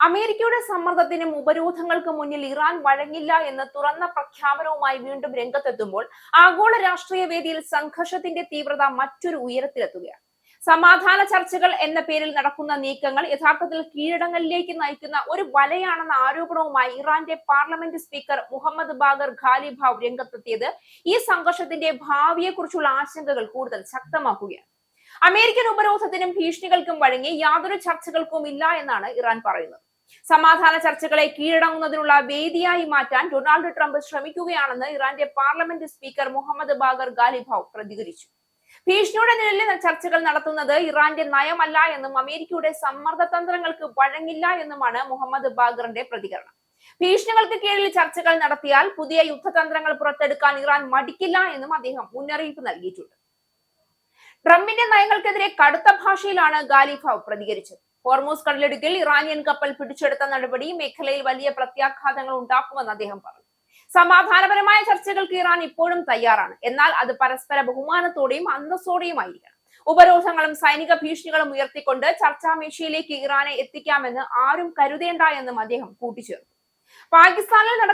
അമേരിക്കയുടെ സമ്മർദ്ദത്തിനും ഉപരോധങ്ങൾക്ക് മുന്നിൽ ഇറാൻ വഴങ്ങില്ല എന്ന് തുറന്ന പ്രഖ്യാപനവുമായി വീണ്ടും രംഗത്തെത്തുമ്പോൾ ആഗോള രാഷ്ട്രീയ വേദിയിൽ സംഘർഷത്തിന്റെ തീവ്രത മറ്റൊരു ഉയരത്തിലെത്തുകയാണ്. സമാധാന ചർച്ചകൾ എന്ന പേരിൽ നടക്കുന്ന നീക്കങ്ങൾ യഥാർത്ഥത്തിൽ കീഴടങ്ങലിലേക്ക് നയിക്കുന്ന ഒരു വലയാണെന്ന ആരോപണവുമായി ഇറാന്റെ parliament speaker Mohammad Bagher Ghalibaf രംഗത്തെത്തിയത് ഈ സംഘർഷത്തിന്റെ ഭാവിയെക്കുറിച്ചുള്ള ആശങ്കകൾ കൂടുതൽ ശക്തമാക്കുകയാണ്. അമേരിക്കൻ ഉപരോധത്തിനും ഭീഷണികൾക്കും വഴങ്ങി യാതൊരു ചർച്ചകൾക്കും ഇല്ല എന്നാണ് ഇറാൻ പറയുന്നത്. സമാധാന ചർച്ചകളെ കീഴടങ്ങുന്നതിനുള്ള വേദിയായി മാറ്റാൻ ഡൊണാൾഡ് ട്രംപ് ശ്രമിക്കുകയാണെന്ന് ഇറാന്റെ parliament speaker Mohammad Bagher Ghalibaf പ്രതികരിച്ചു. ഭീഷണിയുടെ നിഴലിൽ ചർച്ചകൾ നടത്തുന്നത് ഇറാന്റെ നയമല്ല എന്നും അമേരിക്കയുടെ സമ്മർദ്ദ തന്ത്രങ്ങൾക്ക് വഴങ്ങില്ല എന്നുമാണ് മുഹമ്മദ് ബാഗറിന്റെ പ്രതികരണം. ഭീഷണികൾക്ക് കീഴിൽ ചർച്ചകൾ നടത്തിയാൽ പുതിയ യുദ്ധതന്ത്രങ്ങൾ പുറത്തെടുക്കാൻ ഇറാൻ മടിക്കില്ല എന്നും അദ്ദേഹം മുന്നറിയിപ്പ് നൽകിയിട്ടുണ്ട്. ട്രംപിന്റെ നയങ്ങൾക്കെതിരെ കടുത്ത ഭാഷയിലാണ് ഖാലിബാഫ് പ്രതികരിച്ചത്. ഹോർമൂസ് കടലിടുക്കിൽ ഇറാനിയൻ കപ്പൽ പിടിച്ചെടുത്ത നടപടി മേഖലയിൽ വലിയ പ്രത്യാഘാതങ്ങൾ ഉണ്ടാക്കുമെന്ന് അദ്ദേഹം പറഞ്ഞു. സമാധാനപരമായ ചർച്ചകൾക്ക് ഇറാൻ ഇപ്പോഴും തയ്യാറാണ്, എന്നാൽ അത് പരസ്പര ബഹുമാനത്തോടെയും അന്തസ്സോടെയും ആയിരിക്കണം. ഉപരോധങ്ങളും സൈനിക ഭീഷണികളും ഉയർത്തിക്കൊണ്ട് ചർച്ചാമേശയിലേക്ക് ഇറാനെ എത്തിക്കാമെന്ന് ആരും കരുതേണ്ട എന്നും അദ്ദേഹം കൂട്ടിച്ചേർത്തു. പാകിസ്ഥാനിൽ